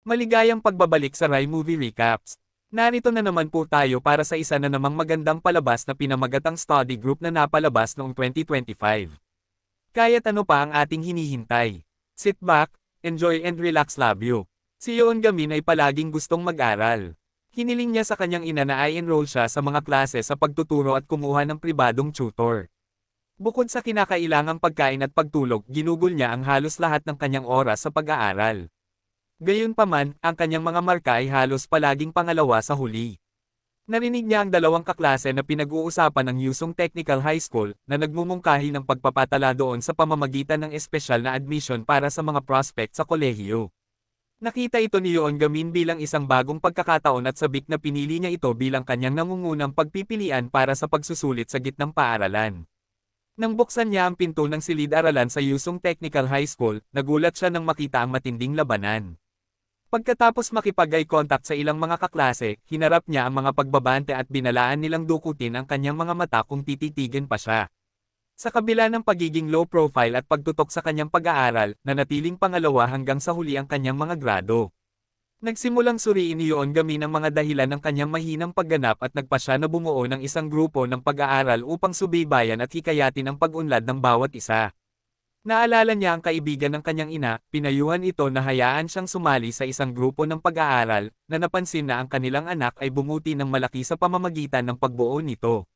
Maligayang pagbabalik sa Rai Movie Recaps. Narito na naman po tayo para sa isa na namang magandang palabas na pinamagatang study group na napalabas noong 2025. Kaya't ano pa ang ating hinihintay? Sit back, enjoy and relax love you. Si Yoon Gamin ay palaging gustong mag-aral. Hiniling niya sa kanyang ina na i-enroll siya sa mga klase sa pagtuturo at kumuha ng pribadong tutor. Bukod sa kinakailangang pagkain at pagtulog, ginugol niya ang halos lahat ng kanyang oras sa pag-aaral. Gayunpaman, ang kanyang mga marka ay halos palaging pangalawa sa huli. Narinig niya ang dalawang kaklase na pinag-uusapan ng Yusung Technical High School na nagmumungkahi ng pagpapatala doon sa pamamagitan ng espesyal na admission para sa mga prospect sa kolehiyo. Nakita ito ni Yoon Gamin bilang isang bagong pagkakataon at sabik na pinili niya ito bilang kanyang nangungunang pagpipilian para sa pagsusulit sa gitnang paaralan. Nang buksan niya ang pinto ng silid-aralan sa Yusung Technical High School, nagulat siya nang makita ang matinding labanan. Pagkatapos makipag-eye contact sa ilang mga kaklase, hinarap niya ang mga pagbabante at binalaan nilang dukutin ang kanyang mga mata kung tititigin pa siya. Sa kabila ng pagiging low profile at pagtutok sa kanyang pag-aaral, nanatiling pangalawa hanggang sa huli ang kanyang mga grado. Nagsimulang suriin ni Yoon Gamin ang mga dahilan ng kanyang mahinang pagganap at nagpasya na bumuo ng isang grupo ng pag-aaral upang subaybayan at hikayatin ang pag-unlad ng bawat isa. Naalala niya ang kaibigan ng kanyang ina, pinayuhan ito na hayaan siyang sumali sa isang grupo ng pag-aaral, na napansin na ang kanilang anak ay bumuti ng malaki sa pamamagitan ng pagbuo nito.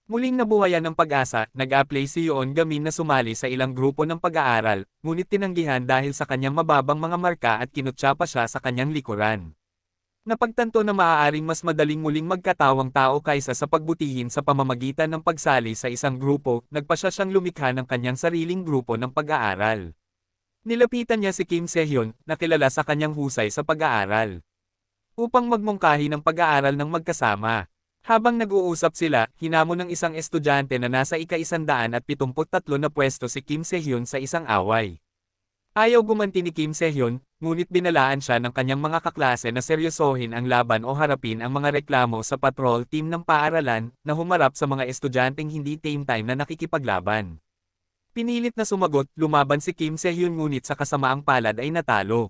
Muling nabuhayan ng pag-asa, nag-apply si Yoon Gamin na sumali sa ilang grupo ng pag-aaral, ngunit tinanggihan dahil sa kanyang mababang mga marka at kinutya pa siya sa kanyang likuran. Napagtanto na maaaring mas madaling muling magkatawang tao kaysa sa pagbutihin sa pamamagitan ng pagsali sa isang grupo, nagpasya siyang lumikha ng kanyang sariling grupo ng pag-aaral. Nilapitan niya si Kim Sehyun, na kilala sa kanyang husay sa pag-aaral, upang magmungkahi ng pag-aaral ng magkasama. Habang nag-uusap sila, hinamon ng isang estudyante na nasa ika-173 na pwesto si Kim Sehyun sa isang away. Ayaw gumanti ni Kim Sehyun, ngunit binalaan siya ng kanyang mga kaklase na seryosohin ang laban o harapin ang mga reklamo sa patrol team ng paaralan na humarap sa mga estudyanteng hindi tame time na nakikipaglaban. Pinilit na sumagot, lumaban si Kim Sehyun ngunit sa kasamaang palad ay natalo.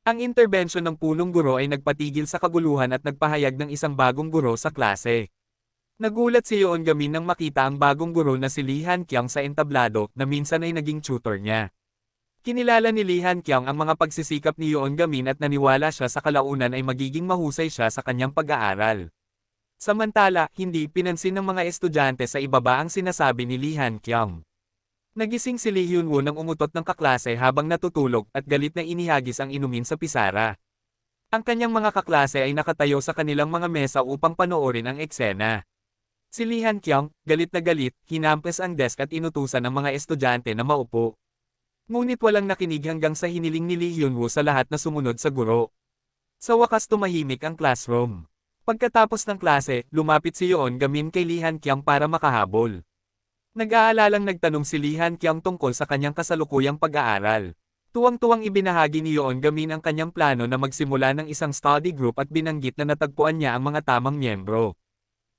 Ang interbensyon ng punong guro ay nagpatigil sa kaguluhan at nagpahayag ng isang bagong guro sa klase. Nagulat si Yoon Gamin nang makita ang bagong guro na si Lee Han Kyung sa entablado na minsan ay naging tutor niya. Kinilala ni Lee Han Kyung ang mga pagsisikap ni Yoon Gamin at naniwala siya sa kalaunan ay magiging mahusay siya sa kanyang pag-aaral. Samantala, hindi pinansin ng mga estudyante sa ibaba ang sinasabi ni Lee Han Kyung. Nagising si Lee Hyun Woo nang umutot ng kaklase habang natutulog at galit na inihagis ang inumin sa pisara. Ang kanyang mga kaklase ay nakatayo sa kanilang mga mesa upang panoorin ang eksena. Si Lee Han Kyung, galit na galit, hinampes ang desk at inutusan ng mga estudyante na maupo. Ngunit walang nakinig hanggang sa hiniling ni Lee Hyun Woo sa lahat na sumunod sa guro. Sa wakas tumahimik ang classroom. Pagkatapos ng klase, lumapit si Yoon Gamin kay Lee Han Kyung para makahabol. Nag-aalalang nagtanong si Lee Han Kyung tungkol sa kanyang kasalukuyang pag-aaral. Tuwang-tuwang ibinahagi ni Yoon Gamin ang kanyang plano na magsimula ng isang study group at binanggit na natagpuan niya ang mga tamang miyembro.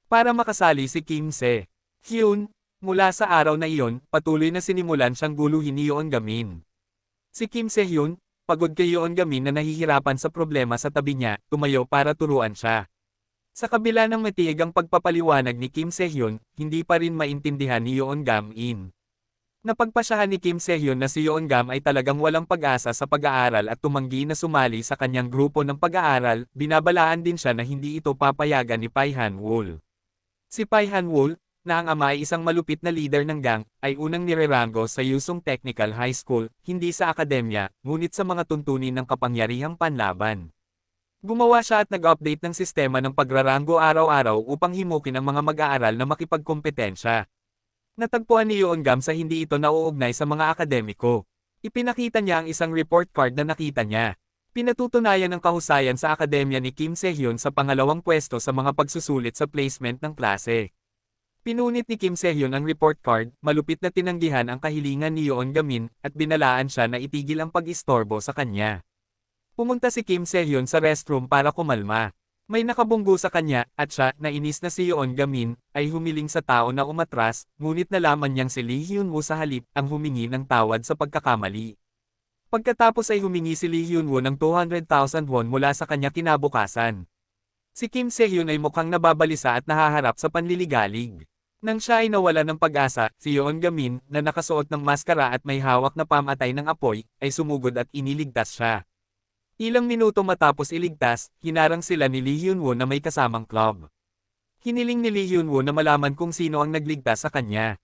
Para makasali si Kim Se-hyun. Mula sa araw na iyon, patuloy na sinimulan siyang guluhin ni Yoon Gamin. Si Kim Sehyun, pagod kay Yoon Gamin na nahihirapan sa problema sa tabi niya, tumayo para turuan siya. Sa kabila ng matiigang pagpapaliwanag ni Kim Sehyun, hindi pa rin maintindihan ni Yoon Gamin. Napagpasyahan ni Kim Sehyun na si Yoon Gam ay talagang walang pag-asa sa pag-aaral at tumanggi na sumali sa kanyang grupo ng pag-aaral, binabalaan din siya na hindi ito papayagan ni Pai Han-wol. Si Pai Han-wol, na ang ama ay isang malupit na leader ng gang, ay unang nirerango sa Yusung Technical High School, hindi sa akademya, ngunit sa mga tuntunin ng kapangyarihang panlaban. Gumawa siya at nag-update ng sistema ng pagrarango araw-araw upang himukin ang mga mag-aaral na makipagkompetensya. Natagpuan ni Yoon Gam sa hindi ito nauugnay sa mga akademiko. Ipinakita niya ang isang report card na nakita niya. Pinatutunayan ng kahusayan sa akademya ni Kim Se-hyun sa pangalawang pwesto sa mga pagsusulit sa placement ng klase. Pinunit ni Kim Sehyun ang report card, malupit na tinanggihan ang kahilingan ni Yoon Gamin, at binalaan siya na itigil ang pag-istorbo sa kanya. Pumunta si Kim Sehyun sa restroom para kumalma. May nakabunggo sa kanya, at siya, nainis na si Yoon Gamin, ay humiling sa tao na umatras, ngunit nalaman niyang si Lee Hyun Woo sa halip ang humingi ng tawad sa pagkakamali. Pagkatapos ay humingi si Lee Hyun-woo ng 200,000 won mula sa kanya kinabukasan. Si Kim Se-hyun ay mukhang nababalisa at nahaharap sa panliligalig. Nang siya ay nawala ng pag-asa, si Yoon Gamin, na nakasuot ng maskara at may hawak na pamatay ng apoy, ay sumugod at iniligtas siya. Ilang minuto matapos iligtas, hinarang sila ni Lee Hyun-woo na may kasamang club. Hiniling ni Lee Hyun-woo na malaman kung sino ang nagligtas sa kanya.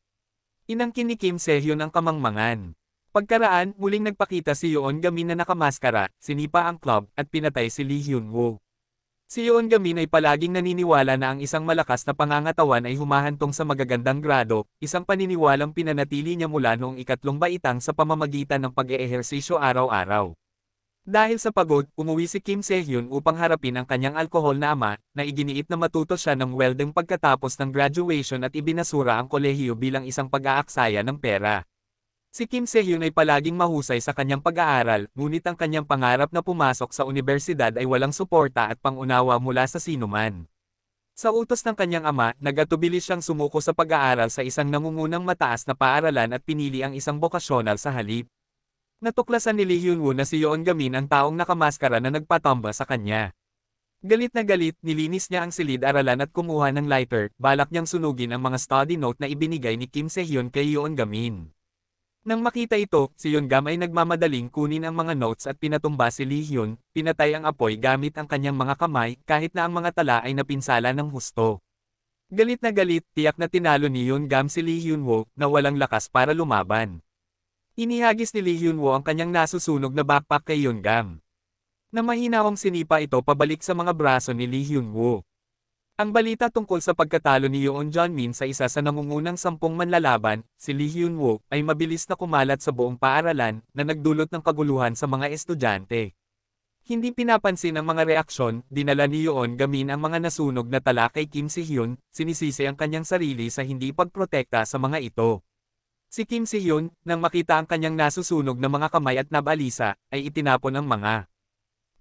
Inangkin ni Kim Se-hyun ang kamangmangan. Pagkaraan, muling nagpakita si Yoon Gamin na nakamaskara, sinipa ang club, at pinatay si Lee Hyun-woo. Si Yoon Gamin ay palaging naniniwala na ang isang malakas na pangangatawan ay humahantong sa magagandang grado, isang paniniwalang pinanatili niya mula noong ikatlong baitang sa pamamagitan ng pag-eehersisyo araw-araw. Dahil sa pagod, umuwi si Kim Se-hyun upang harapin ang kanyang alkohol na ama, na iginiit na matuto siya ng welding pagkatapos ng graduation at ibinasura ang kolehiyo bilang isang pag-aaksaya ng pera. Si Kim Se-hyun ay palaging mahusay sa kanyang pag-aaral, ngunit ang kanyang pangarap na pumasok sa universidad ay walang suporta at pangunawa mula sa sinuman. Sa utos ng kanyang ama, nagatubili siyang sumuko sa pag-aaral sa isang nangungunang mataas na paaralan at pinili ang isang bokasyonal sa halip. Natuklasan ni Lee Hyun-woo na si Yoon Gamin ang taong nakamaskara na nagpatomba sa kanya. Galit na galit, nilinis niya ang silid-aralan at kumuha ng lighter, balak niyang sunugin ang mga study note na ibinigay ni Kim Se-hyun kay Yoon Gamin. Nang makita ito, si Yoon-gam ay nagmamadaling kunin ang mga notes at pinatumba si Lee Hyun, pinatay ang apoy gamit ang kanyang mga kamay, kahit na ang mga tala ay napinsala ng husto. Galit na galit, tiyak na tinalo ni Yoon-gam si Lee Hyun-woo, na walang lakas para lumaban. Inihagis ni Lee Hyun-woo ang kanyang nasusunog na backpack kay Yoon-gam. Na mahinahong sinipa ito pabalik sa mga braso ni Lee Hyun-woo. Ang balita tungkol sa pagkatalo ni Yoon Jong-min sa isa sa nangungunang 10 manlalaban, si Lee Hyun-woo, ay mabilis na kumalat sa buong paaralan, na nagdulot ng kaguluhan sa mga estudyante. Hindi pinapansin ang mga reaksyon, dinala ni Yoon Gamin ang mga nasunog na tala kay Kim Se-hyun, sinisisi ang kanyang sarili sa hindi pagprotekta sa mga ito. Si Kim Se-hyun, nang makita ang kanyang nasusunog na mga kamay at nabalisa, ay itinapon ang mga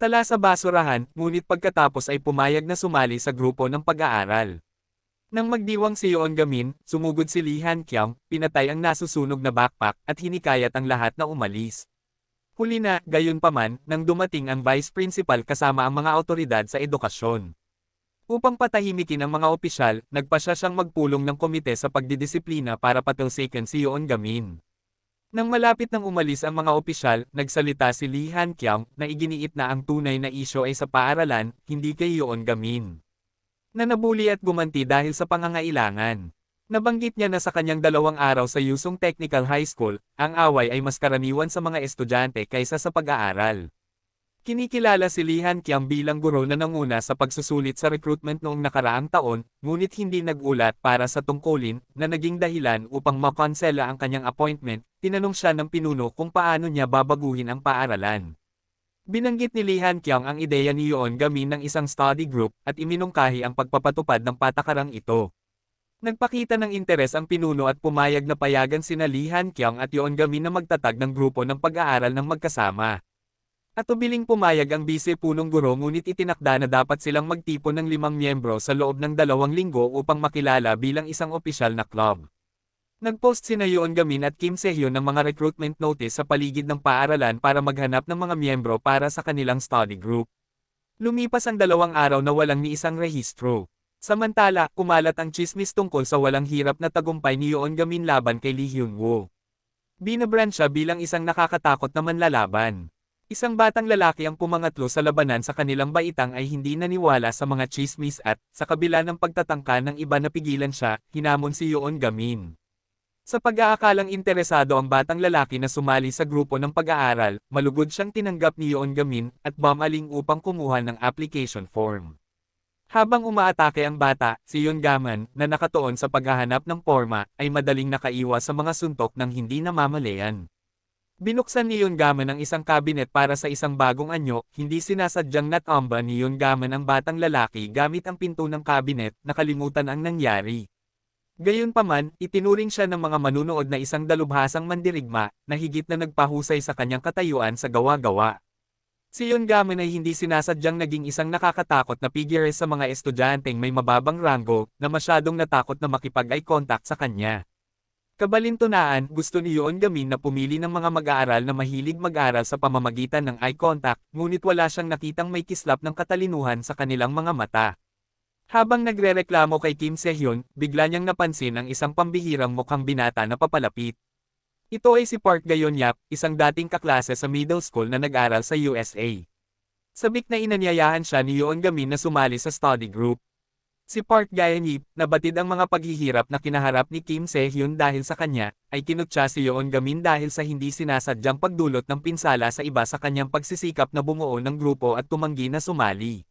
tala sa basurahan, ngunit pagkatapos ay pumayag na sumali sa grupo ng pag-aaral. Nang magdiwang si Yoon Gamin, sumugod si Lee Han-kyung, pinatay ang nasusunog na backpack, at hinikayat ang lahat na umalis. Huli na, gayunpaman, nang dumating ang vice principal kasama ang mga awtoridad sa edukasyon. Upang patahimikin ang mga opisyal, nagpasya siyang magpulong ng komite sa pagdidisiplina para patalsikan si Yoon Gamin. Nang malapit nang umalis ang mga opisyal, nagsalita si Lee Han-kyung na iginiit na ang tunay na isyo ay sa paaralan, hindi kay Yoon Gamin. Na nabuli at gumanti dahil sa pangangailangan. Nabanggit niya na sa kanyang 2 araw sa Yusung Technical High School, ang away ay mas karaniwan sa mga estudyante kaysa sa pag-aaral. Kinikilala si Lee Han-kyung bilang guro na nanguna sa pagsusulit sa recruitment noong nakaraang taon, ngunit hindi nag-ulat para sa tungkulin, na naging dahilan upang makonsela ang kanyang appointment. Tinanong siya ng pinuno kung paano niya babaguhin ang paaralan. Binanggit ni Lee Han-kyung ang ideya ni Yoon Gamin ng isang study group, at iminungkahi ang pagpapatupad ng patakarang ito. Nagpakita ng interes ang pinuno at pumayag na payagan sina Lee Han-kyung at Yoon Gamin na magtatag ng grupo ng pag-aaral ng magkasama. At ubiling pumayag ang bise-punong guro, ngunit itinakda na dapat silang magtipon ng 5 miyembro sa loob ng 2 linggo upang makilala bilang isang opisyal na club. Nagpost sina Yoon Gamin at Kim Se-hyun ng mga recruitment notice sa paligid ng paaralan para maghanap ng mga miyembro para sa kanilang study group. Lumipas ang 2 araw na walang ni isang rehistro. Samantala, kumalat ang tsismis tungkol sa walang hirap na tagumpay ni Yoon Gamin laban kay Lee Hyun-woo. Binabrand siya bilang isang nakakatakot na manlalaban. Isang batang lalaki ang pumangatlo sa labanan sa kanilang baitang ay hindi naniwala sa mga chismis at, sa kabila ng pagtatangka ng iba na pigilan siya, hinamon si Yoon Gamin. Sa pag-aakalang interesado ang batang lalaki na sumali sa grupo ng pag-aaral, malugod siyang tinanggap ni Yoon Gamin at bumaling upang kumuha ng application form. Habang umaatake ang bata, si Yoon Gamin, na nakatuon sa paghahanap ng porma, ay madaling nakaiwas sa mga suntok ng hindi namamalayan. Binuksan ni Yoon Gamin ang isang kabinet para sa isang bagong anyo, hindi sinasadyang natamba ni Yoon Gamin ang batang lalaki gamit ang pinto ng kabinet, nakalimutan ang nangyari. Gayunpaman, itinuring siya ng mga manunood na isang dalubhasang mandirigma, na higit na nagpahusay sa kanyang katayuan sa gawa-gawa. Si Yoon Gamin ay hindi sinasadyang naging isang nakakatakot na figure sa mga estudyanteng may mababang ranggo, na masyadong natakot na makipag-eye contact sa kanya. Kabalintunaan, gusto ni Yoon Gamin na pumili ng mga mag-aaral na mahilig mag-aral sa pamamagitan ng eye contact, ngunit wala siyang nakitang may kislap ng katalinuhan sa kanilang mga mata. Habang nagrereklamo kay Kim Se-hyun, bigla niyang napansin ang isang pambihirang mukhang binata na papalapit. Ito ay si Park Gayon-yap, isang dating kaklase sa middle school na nag-aral sa USA. Sabik na inanyayahan siya ni Yoon Gamin na sumali sa study group. Si Park Gayon-yip, nabatid ang mga paghihirap na kinaharap ni Kim Se-hyun dahil sa kanya, ay kinutya si Yoon Gamin dahil sa hindi sinasadyang pagdulot ng pinsala sa iba sa kanyang pagsisikap na bumuo ng grupo at tumanggi na sumali.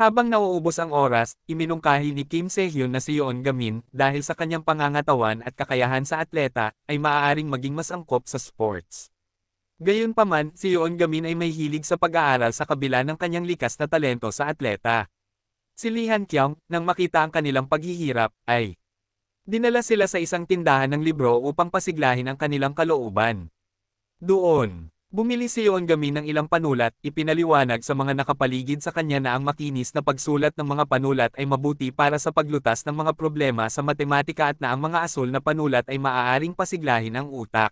Habang nauubos ang oras, iminungkahi ni Kim Se-hyun na si Yoon Gamin, dahil sa kanyang pangangatawan at kakayahan sa atleta, ay maaaring maging mas angkop sa sports. Gayunpaman, si Yoon Gamin ay may hilig sa pag-aaral sa kabila ng kanyang likas na talento sa atleta. Si Lee Han-kyung, nang makita ang kanilang paghihirap, ay dinala sila sa isang tindahan ng libro upang pasiglahin ang kanilang kalooban. Doon, bumili si Yoon Gamin ng ilang panulat, ipinaliwanag sa mga nakapaligid sa kanya na ang makinis na pagsulat ng mga panulat ay mabuti para sa paglutas ng mga problema sa matematika at na ang mga asul na panulat ay maaaring pasiglahin ang utak.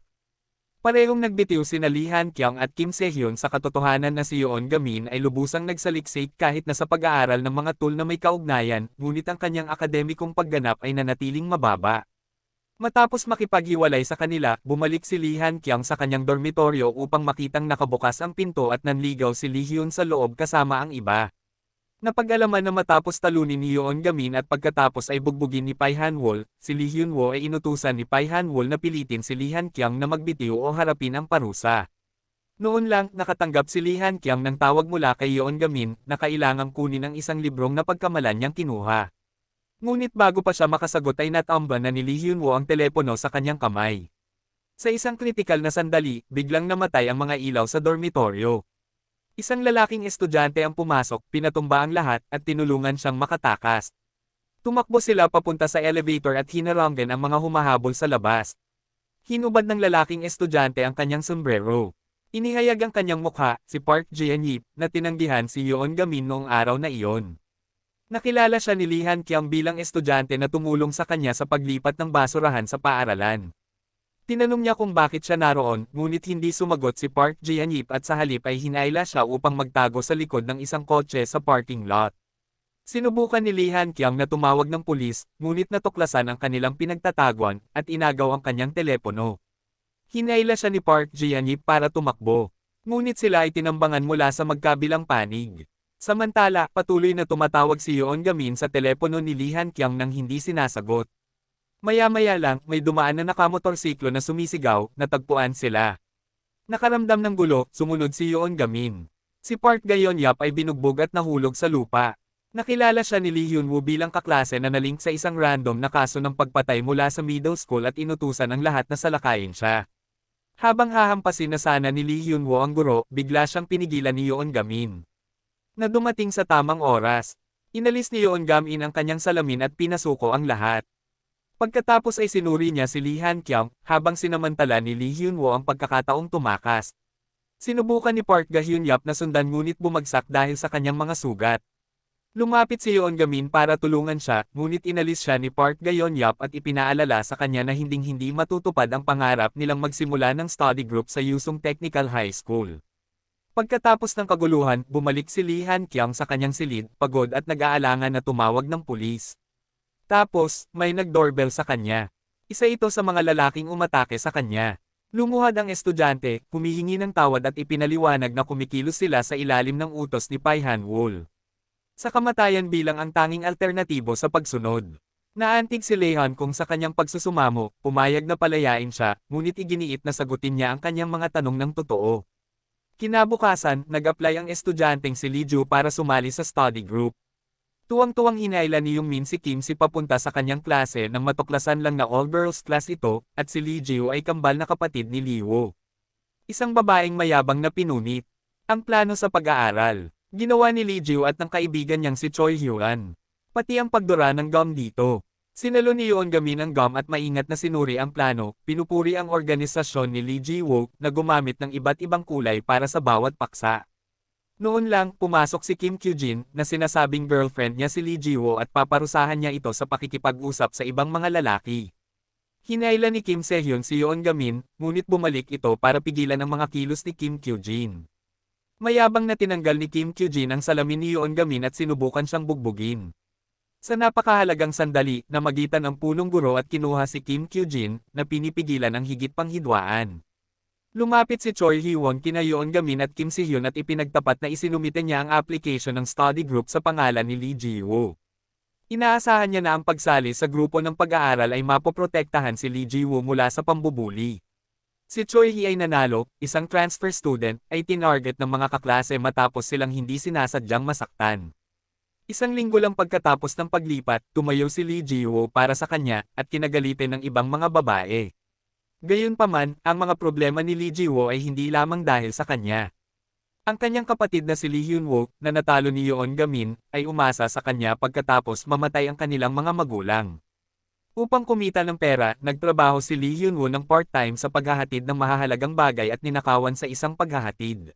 Parehong nagbitiw sina Lee Han-kyung at Kim Se-hyun sa katotohanan na si Yoon Gamin ay lubusang nagsaliksik kahit na sa pag-aaral ng mga tool na may kaugnayan, ngunit ang kanyang akademikong pagganap ay nanatiling mababa. Matapos makipaghiwalay sa kanila, bumalik si Lee Han-kyung sa kanyang dormitoryo upang makitang nakabukas ang pinto at nanligaw si Lee Hyun sa loob kasama ang iba. Napag-alaman na matapos talunin ni Yoon Gamin at pagkatapos ay bugbugin ni Pai Han-wol, si Lee Hyun-woo ay inutusan ni Pai Han-wol na pilitin si Lee Han-kyung na magbitiw o harapin ang parusa. Noon lang, nakatanggap si Lee Han-kyung ng tawag mula kay Yoon Gamin na kailangang kunin ang isang librong napagkamalan niyang kinuha. Ngunit bago pa siya makasagot ay natamba na ni Lee Hyun-woo ang telepono sa kanyang kamay. Sa isang kritikal na sandali, biglang namatay ang mga ilaw sa dormitoryo. Isang lalaking estudyante ang pumasok, pinatumba ang lahat, at tinulungan siyang makatakas. Tumakbo sila papunta sa elevator at hinaranggan ang mga humahabol sa labas. Hinubad ng lalaking estudyante ang kanyang sombrero. Inihayag ang kanyang mukha, si Park Jae-yip, na tinanggihan si Yoon Gamin noong araw na iyon. Nakilala siya ni Lee Han-kyung bilang estudyante na tumulong sa kanya sa paglipat ng basurahan sa paaralan. Tinanong niya kung bakit siya naroon, ngunit hindi sumagot si Park Jae-yip at sa halip ay hinayla siya upang magtago sa likod ng isang kotse sa parking lot. Sinubukan ni Lee Han-kyung na tumawag ng pulis, ngunit natuklasan ang kanilang pinagtataguan, at inagaw ang kanyang telepono. Hinayla siya ni Park Jae-yip para tumakbo. Ngunit sila ay tinambangan mula sa magkabilang panig. Samantala, patuloy na tumatawag si Yoon Gamin sa telepono ni Lee Han-kyung nang hindi sinasagot. Maya-maya lang, may dumaan na nakamotorsiklo na sumisigaw, natagpuan sila. Nakaramdam ng gulo, sumunod si Yoon Gamin. Si Park Gayon-yap ay binugbog at nahulog sa lupa. Nakilala siya ni Lee Hyun-woo bilang kaklase na nalink sa isang random na kaso ng pagpatay mula sa middle school at inutusan ang lahat na salakayin siya. Habang hahampasin na sana ni Lee Hyun-woo ang guro, bigla siyang pinigilan ni Yoon Gamin. Na dumating sa tamang oras, inalis ni Yoon Gamin ang kanyang salamin at pinasuko ang lahat. Pagkatapos ay sinuri niya si Lee Han-kyung, habang sinamantala ni Lee Hyun-woo ang pagkakataong tumakas. Sinubukan ni Park Ga-hyun-yap na sundan ngunit bumagsak dahil sa kanyang mga sugat. Lumapit si Yoon Gamin para tulungan siya, ngunit inalis siya ni Park Ga-hyun-yap at ipinaalala sa kanya na hinding-hindi matutupad ang pangarap nilang magsimula ng study group sa Yusung Technical High School. Pagkatapos ng kaguluhan, bumalik si Lee Han-kyung sa kanyang silid, pagod at nag-aalangan na tumawag ng pulis. Tapos, may nag-doorbell sa kanya. Isa ito sa mga lalaking umatake sa kanya. Lumuhad ang estudyante, humihingi ng tawad at ipinaliwanag na kumikilos sila sa ilalim ng utos ni Pai Han-wol. Sa kamatayan bilang ang tanging alternatibo sa pagsunod. Naantig si Leon kung sa kanyang pagsusumamo, pumayag na palayain siya, ngunit iginiit na sagutin niya ang kanyang mga tanong ng totoo. Kinabukasan, nag-apply ang estudyanteng si Lee Ju para sumali sa study group. Tuwang-tuwang hinayla ni Yung Min si Kim si papunta sa kanyang klase nang matuklasan lang na all-girls class ito, at si Lee Ju ay kambal na kapatid ni Lee Woo. Isang babaeng mayabang na pinunit. Ang plano sa pag-aaral. Ginawa ni Lee Ju at ng kaibigan niyang si Choi Hyun. Pati ang pagdura ng gum dito. Sinalo ni Yoon Gamin ang gum at maingat na sinuri ang plano, pinupuri ang organisasyon ni Lee Ji-woo na gumamit ng iba't ibang kulay para sa bawat paksa. Noon lang, pumasok si Kim Kyujin, na sinasabing girlfriend niya si Lee Ji-woo at paparusahan niya ito sa pakikipag-usap sa ibang mga lalaki. Hinailan ni Kim Sehyun si Yoon Gamin, ngunit bumalik ito para pigilan ang mga kilos ni Kim Kyujin. Mayabang na tinanggal ni Kim Kyujin ang salamin ni Yoon Gamin at sinubukan siyang bugbugin. Sa napakahalagang sandali, namagitan ang punong guro at kinuha si Kim Kyujin, na pinipigilan ang higit pang hidwaan. Lumapit si Choi Hee-won kina Yoon Gamin at Kim Si-hyun at ipinagtapat na isinumite niya ang application ng study group sa pangalan ni Lee Ji-woo. Inaasahan niya na ang pagsali sa grupo ng pag-aaral ay mapoprotektahan si Lee Ji-woo mula sa pambubuli. Si Choi Hee ay nanalo, isang transfer student, ay tinarget ng mga kaklase matapos silang hindi sinasadyang masaktan. Isang linggo lang pagkatapos ng paglipat, tumayo si Lee Ji-woo para sa kanya, at kinagalitin ng ibang mga babae. Gayunpaman, ang mga problema ni Lee Ji-woo ay hindi lamang dahil sa kanya. Ang kanyang kapatid na si Lee Hyun-woo, na natalo ni Yoon Gamin, ay umasa sa kanya pagkatapos mamatay ang kanilang mga magulang. Upang kumita ng pera, nagtrabaho si Lee Hyun-woo ng part-time sa paghahatid ng mahahalagang bagay at ninakawan sa isang paghahatid.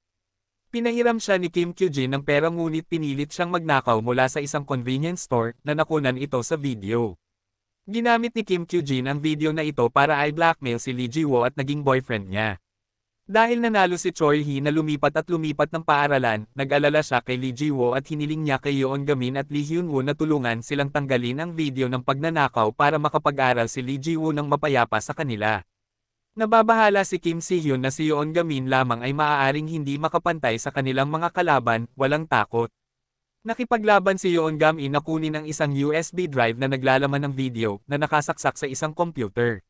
Pinahiram siya ni Kim Kyujin ng pera ngunit pinilit siyang magnakaw mula sa isang convenience store na nakunan ito sa video. Ginamit ni Kim Kyujin ang video na ito para i-blackmail si Lee Ji-woo at naging boyfriend niya. Dahil nanalo si Choi Hee na lumipat ng paaralan, nag-alala siya kay Lee Ji-woo at hiniling niya kay Yoon Gamin at Lee Hyun-woo na tulungan silang tanggalin ang video ng pagnanakaw para makapag-aral si Lee Ji-woo ng mapayapa sa kanila. Nababahala si Kim Si-hyun na si Yoon Gamin lamang ay maaaring hindi makapantay sa kanilang mga kalaban, walang takot. Nakipaglaban si Yoon Gamin na kunin ang isang USB drive na naglalaman ng video na nakasaksak sa isang computer.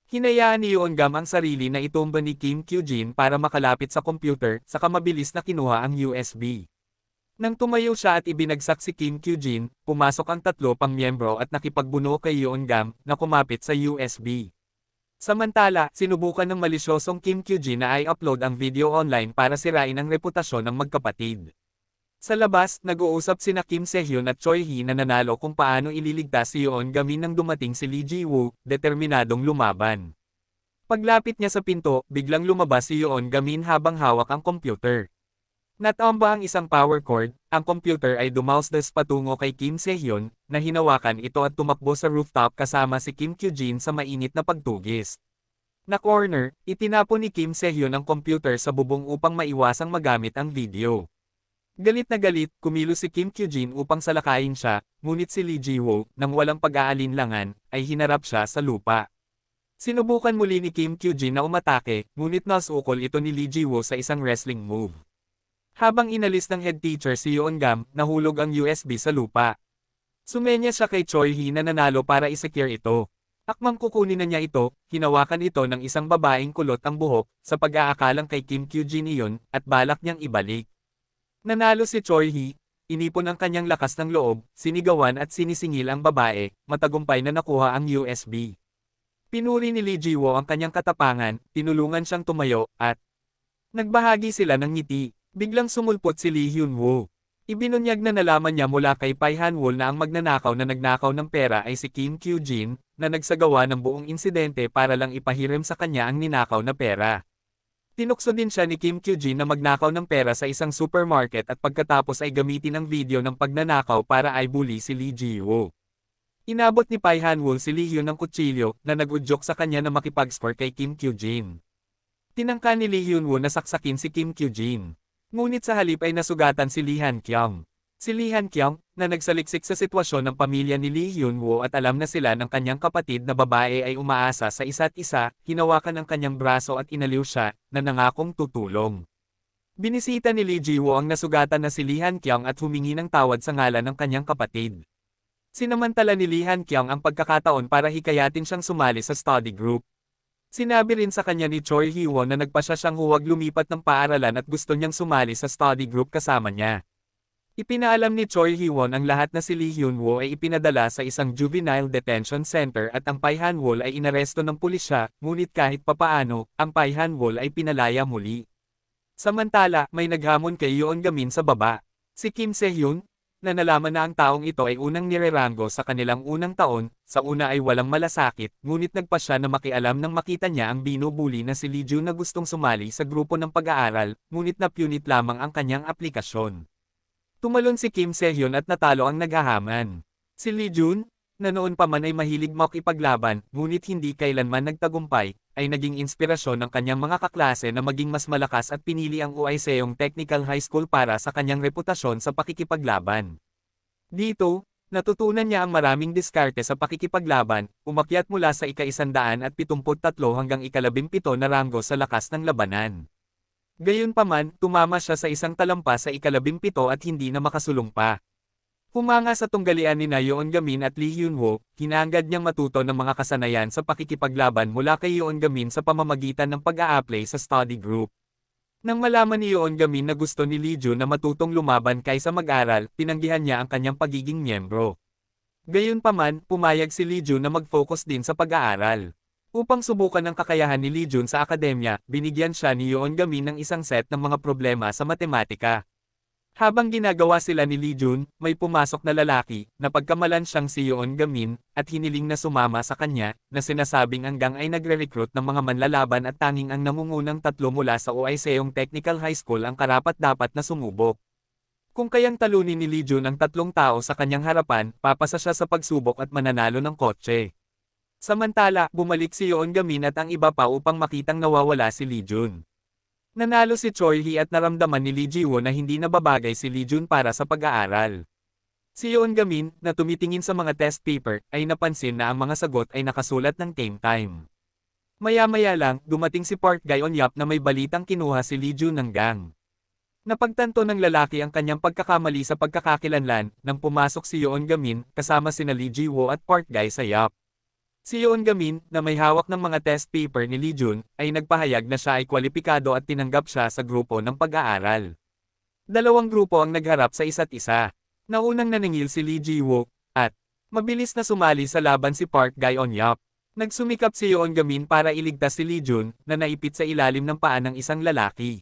Hinayaan ni Yoon Gam ang sarili na itumba ni Kim Kyujin para makalapit sa computer, saka mabilis na kinuha ang USB. Nang tumayo siya at ibinagsak si Kim Kyujin, pumasok ang tatlo pang miyembro at nakipagbuno kay Yoon Gam na kumapit sa USB. Samantala, sinubukan ng malisyosong Kim Kyujin na i-upload ang video online para sirain ang reputasyon ng magkapatid. Sa labas, nag-uusap sina Kim Se-hyun at Choi Hee na nanalo kung paano ililigtas si Yoon Gamin nang dumating si Lee Ji-woo, determinadong lumaban. Paglapit niya sa pinto, biglang lumabas si Yoon Gamin habang hawak ang computer. Natamba ang isang power cord, ang computer ay dumausdas patungo kay Kim Se-hyun, na hinawakan ito at tumakbo sa rooftop kasama si Kim Kyujin sa mainit na pagtugis. Na corner, itinapon ni Kim Se-hyun ang computer sa bubong upang maiwasang magamit ang video. Galit na galit, kumilos si Kim Kyujin upang salakayin siya, ngunit si Lee Ji-woo, nang walang pag-aalinlangan, ay hinarap siya sa lupa. Sinubukan muli ni Kim Kyujin na umatake, ngunit nasukol ito ni Lee Ji-woo sa isang wrestling move. Habang inalis ng head teacher si Yoon Gam, nahulog ang USB sa lupa. Sumenya siya kay Choi Hee na nanalo para i-secure ito. Akmang kukunin na niya ito, hinawakan ito ng isang babaeng kulot ang buhok, sa pag-aakalang kay Kim Kyujin iyon, at balak niyang ibalik. Nanalo si Choi Hee, inipon ang kanyang lakas ng loob, sinigawan at sinisingil ang babae, matagumpay na nakuha ang USB. Pinuri ni Lee Ji-woo ang kanyang katapangan, tinulungan siyang tumayo, at nagbahagi sila ng ngiti. Biglang sumulpot si Lee Hyun-woo. Ibinunyag na nalaman niya mula kay Pai Han-wol na ang magnanakaw na nagnakaw ng pera ay si Kim Kyujin, na nagsagawa ng buong insidente para lang ipahiram sa kanya ang ninakaw na pera. Tinukso din siya ni Kim Kyujin na magnakaw ng pera sa isang supermarket at pagkatapos ay gamitin ang video ng pagnanakaw para ay bully si Lee Ji-woo. Inabot ni Pai Han-wol si Lee Hyun ng kutsilyo, na nag-udyok sa kanya na makipag-score kay Kim Kyujin. Tinangka ni Lee Hyun-woo na saksakin si Kim Kyujin. Ngunit sa halip ay nasugatan si Lee Han-kyung. Si Lee Han-kyung, na nagsaliksik sa sitwasyon ng pamilya ni Lee Hyun-woo at alam na sila ng kanyang kapatid na babae ay umaasa sa isa't isa, hinawakan ang kanyang braso at inaliw siya, na nangakong tutulong. Binisita ni Lee Ji-woo ang nasugatan na si Lee Han-kyung at humingi ng tawad sa ngalan ng kanyang kapatid. Sinamantala ni Lee Han-kyung ang pagkakataon para hikayatin siyang sumali sa study group. Sinabi rin sa kanya ni Choi Hee-won na nagpasya siyang huwag lumipat ng paaralan at gusto niyang sumali sa study group kasama niya. Ipinaalam ni Choi Hee-won ang lahat na si Lee Hyun-woo ay ipinadala sa isang juvenile detention center at ang Pai Han-wol ay inaresto ng pulisya, ngunit kahit papaano, ang Pai Han-wol ay pinalaya muli. Samantala, may naghamon kay Yoon Gamin sa baba. Si Kim Se-hyun, na nalaman na ang taong ito ay unang nirerango sa kanilang unang taon, sa una ay walang malasakit, ngunit nagpasya na makialam nang makita niya ang binubuli na si Lee Jun na gustong sumali sa grupo ng pag-aaral, ngunit napunit lamang ang kanyang aplikasyon. Tumalon si Kim Se-hyun at natalo ang naghahaman. Si Lee Jun, na noon pa man ay mahilig makipaglaban, ngunit hindi kailanman nagtagumpay, ay naging inspirasyon ng kanyang mga kaklase na maging mas malakas at pinili ang Uiseong Technical High School para sa kanyang reputasyon sa pakikipaglaban. Dito, natutunan niya ang maraming diskarte sa pakikipaglaban, umakyat mula sa ika-173 hanggang ika-17 na ranggo sa lakas ng labanan. Gayunpaman, tumama siya sa isang talampas sa ika-17 at hindi na makasulong pa. Humanga sa tunggalian ni Yeon Gamin at Lee Hyun-woo, hinahangad niyang matuto ng mga kasanayan sa pakikipaglaban mula kay Yeon Gamin sa pamamagitan ng pag-a-apply sa study group. Nang malaman ni Yeon Gamin na gusto ni Lee Jun na matutong lumaban kaysa mag-aral, tinanggihan niya ang kanyang pagiging miyembro. Gayunpaman, pumayag si Lee Jun na mag-focus din sa pag-aaral. Upang subukan ang kakayahan ni Lee Jun sa akademya, binigyan siya ni Yeon Gamin ng isang set ng mga problema sa matematika. Habang ginagawa sila ni Lee Jun, may pumasok na lalaki, na pagkamalan siyang si Yeon Gamin, at hiniling na sumama sa kanya, na sinasabing ang gang ay nagre-recruit ng mga manlalaban at tanging ang nangungunang 3 mula sa Uiseong Technical High School ang karapat-dapat na sumubok. Kung kayang talunin ni Lee Jun ang 3 tao sa kanyang harapan, papasa siya sa pagsubok at mananalo ng kotse. Samantala, bumalik si Yeon Gamin at ang iba pa upang makitang nawawala si Lee Jun. Nanalo si Choi Hee at naramdaman ni Lee Ji-woo na hindi nababagay si Lee Jun para sa pag-aaral. Si Yeon Gamin, na tumitingin sa mga test paper, ay napansin na ang mga sagot ay nakasulat ng game time. Maya-maya lang, dumating si Park Gae-on-yap na may balitang kinuha si Lee Jun ng gang. Napagtanto ng lalaki ang kanyang pagkakamali sa pagkakakilanlan, nang pumasok si Yeon Gamin, kasama sina Lee Ji-woo at Park Gae-sa-yap. Si Yeon Gamin, na may hawak ng mga test paper ni Lee Jun, ay nagpahayag na siya ay kwalipikado at tinanggap siya sa grupo ng pag-aaral. Dalawang grupo ang nagharap sa isa't isa. Naunang naningil si Lee Ji-woo, at mabilis na sumali sa laban si Park Gae-on-yap. Nagsumikap si Yeon Gamin para iligtas si Lee Jun, na naipit sa ilalim ng paa ng isang lalaki.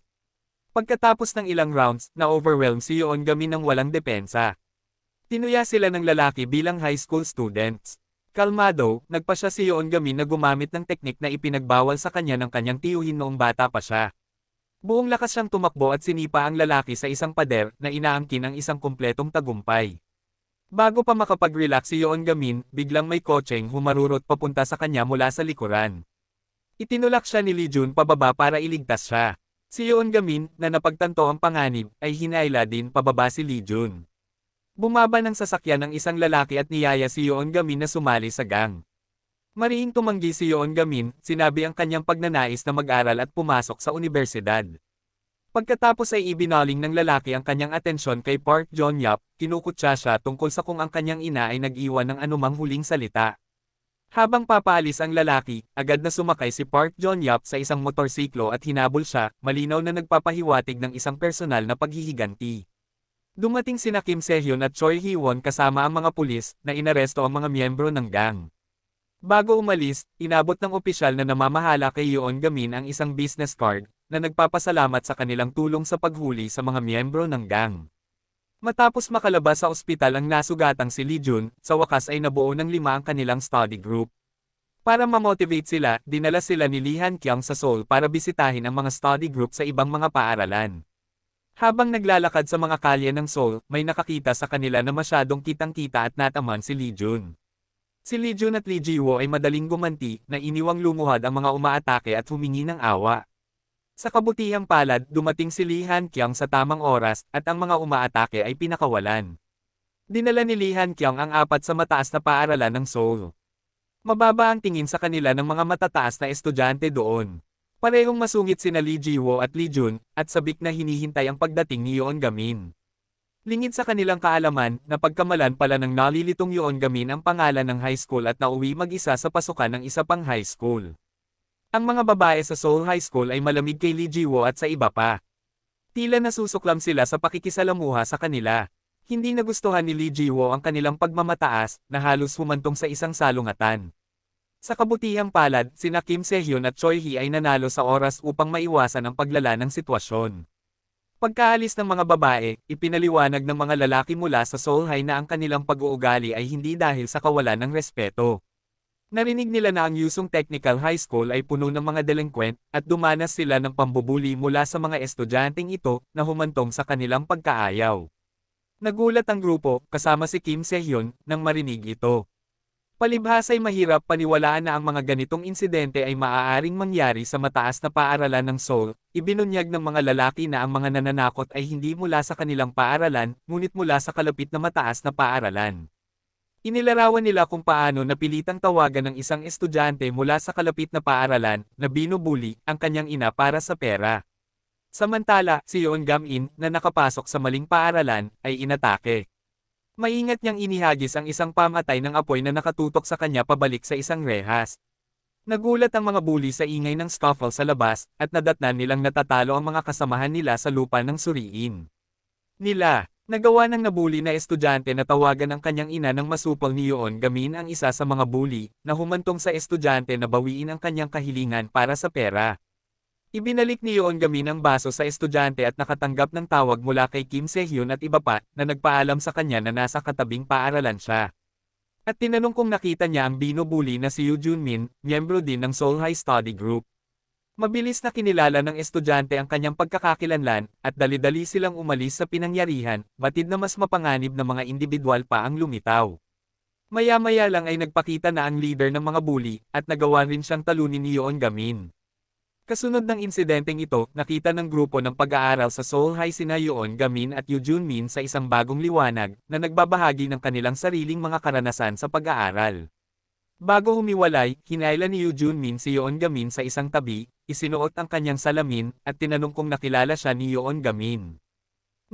Pagkatapos ng ilang rounds, na-overwhelm si Yeon Gamin ng walang depensa. Tinuya sila ng lalaki bilang high school students. Kalmado, nagpasya si Yeon Gamin na gumamit ng teknik na ipinagbawal sa kanya ng kanyang tiyuhin noong bata pa siya. Buong lakas siyang tumakbo at sinipa ang lalaki sa isang pader na inaangkin ang isang kumpletong tagumpay. Bago pa makapag-relax si Yeon Gamin, biglang may kotseng humarurot papunta sa kanya mula sa likuran. Itinulak siya ni Lee Jun pababa para iligtas siya. Si Yeon Gamin, na napagtanto ang panganib, ay hinaila din pababa si Lee Jun. Bumaba ng sasakyan ng isang lalaki at niyaya si Yeon Gamin na sumali sa gang. Marihing tumanggi si Yeon Gamin, sinabi ang kanyang pagnanais na mag-aral at pumasok sa unibersidad. Pagkatapos ay ibinaling ng lalaki ang kanyang atensyon kay Park Jon-yap, kinukutsa siya tungkol sa kung ang kanyang ina ay nag-iwan ng anumang huling salita. Habang papaalis ang lalaki, agad na sumakay si Park Jon-yap sa isang motorsiklo at hinabol siya, malinaw na nagpapahiwatig ng isang personal na paghihiganti. Dumating sina Kim Se-hyun at Choi Hee-won kasama ang mga pulis, na inaresto ang mga miyembro ng gang. Bago umalis, inabot ng opisyal na namamahala kay Yeon Gamin ang isang business card, na nagpapasalamat sa kanilang tulong sa paghuli sa mga miyembro ng gang. Matapos makalabas sa ospital ang nasugatang si Lee Jun, sa wakas ay nabuo ng 5 ang kanilang study group. Para ma-motivate sila, dinala sila ni Lee Han-kyung sa Seoul para bisitahin ang mga study group sa ibang mga paaralan. Habang naglalakad sa mga kalye ng Seoul, may nakakita sa kanila na masyadong kitang-kita at nataman si Lee Jun. Si Lee Jun at Lee Ji-woo ay madaling gumanti, na iniwang lumuhad ang mga umaatake at humingi ng awa. Sa kabutihang palad, dumating si Lee Han-kyung sa tamang oras, at ang mga umaatake ay pinakawalan. Dinala ni Lee Han-kyung ang 4 sa mataas na paaralan ng Seoul. Mababa ang tingin sa kanila ng mga matataas na estudyante doon. Parehong masungit sina Lee Ji-woo at Lee Jun, at sabik na hinihintay ang pagdating ni Yeon Gamin. Lingid sa kanilang kaalaman, na pagkamalan pala ng nalilitong Yeon Gamin ang pangalan ng high school at nauwi mag-isa sa pasukan ng isa pang high school. Ang mga babae sa Seoul High School ay malamig kay Lee Ji-woo at sa iba pa. Tila nasusuklam sila sa pakikisalamuha sa kanila. Hindi nagustuhan ni Lee Ji-woo ang kanilang pagmamataas, na halos humantong sa isang salungatan. Sa kabutihang palad, sina Kim Se-hyun at Choi Hee ay nanalo sa oras upang maiwasan ang paglala ng sitwasyon. Pagkaalis ng mga babae, ipinaliwanag ng mga lalaki mula sa Seoul High na ang kanilang pag-uugali ay hindi dahil sa kawalan ng respeto. Narinig nila na ang Yusung Technical High School ay puno ng mga delinquent, at dumanas sila ng pambubuli mula sa mga estudyanteng ito, na humantong sa kanilang pagkaayaw. Nagulat ang grupo, kasama si Kim Se-hyun, nang marinig ito. Palibhasa'y mahirap paniwalaan na ang mga ganitong insidente ay maaaring mangyari sa mataas na paaralan ng Seoul. Ibinunyag ng mga lalaki na ang mga nananakot ay hindi mula sa kanilang paaralan, ngunit mula sa kalapit na mataas na paaralan. Inilarawan nila kung paano napilitang tawagan ng isang estudyante mula sa kalapit na paaralan na binubuli ang kanyang ina para sa pera. Samantala, si Yeon Gam-in, na nakapasok sa maling paaralan, ay inatake. Maingat niyang inihagis ang isang pamatay ng apoy na nakatutok sa kanya pabalik sa isang rehas. Nagulat ang mga bully sa ingay ng scuffle sa labas, at nadatnan nilang natatalo ang mga kasamahan nila sa lupa ng suriin. Nagawa ng nabully na estudyante na tawagan ang kanyang ina ng masupol ni Yeon Gamin ang isa sa mga bully, na humantong sa estudyante na bawiin ang kanyang kahilingan para sa pera. Ibinalik ni Yeon Gamin ang baso sa estudyante at nakatanggap ng tawag mula kay Kim Se-hyun at iba pa, na nagpaalam sa kanya na nasa katabing paaralan siya. At tinanong kung nakita niya ang binubuli na si Yoo Junmin, miyembro din ng Seoul High Study Group. Mabilis na kinilala ng estudyante ang kanyang pagkakakilanlan, at dali-dali silang umalis sa pinangyarihan, batid na mas mapanganib na mga individual pa ang lumitaw. Maya-maya lang ay nagpakita na ang leader ng mga bully, at nagawa rin siyang talunin ni Yeon Gamin. Kasunod ng insidenteng ito, nakita ng grupo ng pag-aaral sa Seoul High sina Yeon Gamin at Yoo Junmin sa isang bagong liwanag, na nagbabahagi ng kanilang sariling mga karanasan sa pag-aaral. Bago humiwalay, hinayla ni Yoo Junmin si Yeon Gamin sa isang tabi, isinuot ang kanyang salamin, at tinanong kung nakilala siya ni Yeon Gamin.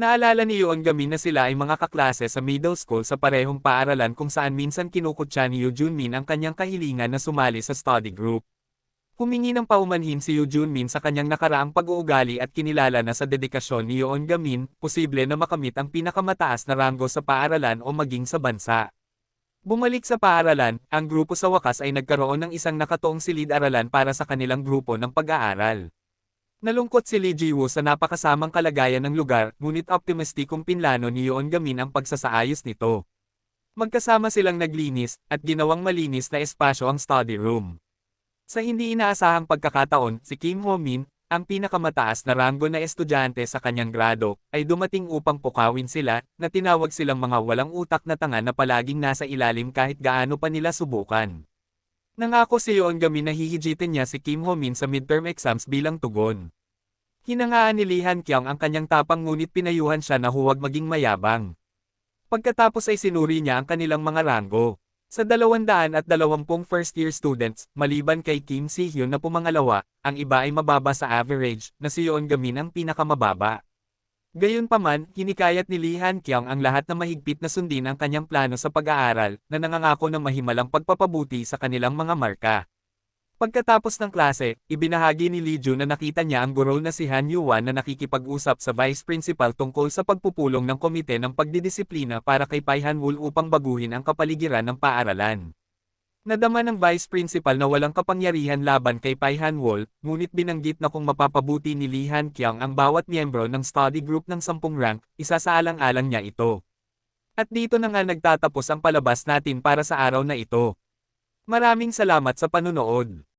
Naalala ni Yeon Gamin na sila ay mga kaklase sa middle school sa parehong paaralan kung saan minsan kinukutya ni Yoo Junmin ang kanyang kahilingan na sumali sa study group. Humingi ng paumanhin si Yoo Junmin sa kanyang nakaraang pag-uugali at kinilala na sa dedikasyon ni Yeon Gamin, posible na makamit ang pinakamataas na ranggo sa paaralan o maging sa bansa. Bumalik sa paaralan, ang grupo sa wakas ay nagkaroon ng isang nakatoong silid-aralan para sa kanilang grupo ng pag-aaral. Nalungkot si Lee Ji-woo sa napakasamang kalagayan ng lugar, ngunit optimistikong pinlano ni Yeon Gamin ang pagsasaayos nito. Magkasama silang naglinis, at ginawang malinis na espasyo ang study room. Sa hindi inaasahang pagkakataon, si Kim Ho-min, ang pinakamataas na ranggo na estudyante sa kanyang grado, ay dumating upang pukawin sila, na tinawag silang mga walang utak na tanga na palaging nasa ilalim kahit gaano pa nila subukan. Nangako si Yeon Gamin na hihijitin niya si Kim Ho-min sa midterm exams bilang tugon. Hinangaan ni Lee Han-kyung ang kanyang tapang ngunit pinayuhan siya na huwag maging mayabang. Pagkatapos ay sinuri niya ang kanilang mga ranggo. Sa 220 first-year students, maliban kay Kim Se-hyun na pumangalawa, ang iba ay mababa sa average, na si Yeon Gamin ang pinakamababa. Gayunpaman, hinikayat ni Lee Han-kyung ang lahat na mahigpit na sundin ang kanyang plano sa pag-aaral, na nangangako ng mahimalang pagpapabuti sa kanilang mga marka. Pagkatapos ng klase, ibinahagi ni Lee Jun na nakita niya ang guro na si Han Yuan na nakikipag-usap sa vice principal tungkol sa pagpupulong ng komite ng pagdidisiplina para kay Pai Han-wol upang baguhin ang kapaligiran ng paaralan. Nadama ng vice principal na walang kapangyarihan laban kay Pai Han-wol, ngunit binanggit na kung mapapabuti ni Lee Han-kyung ang bawat miyembro ng study group ng 10 rank, isa sa alang-alang niya ito. At dito na nga nagtatapos ang palabas natin para sa araw na ito. Maraming salamat sa panunood.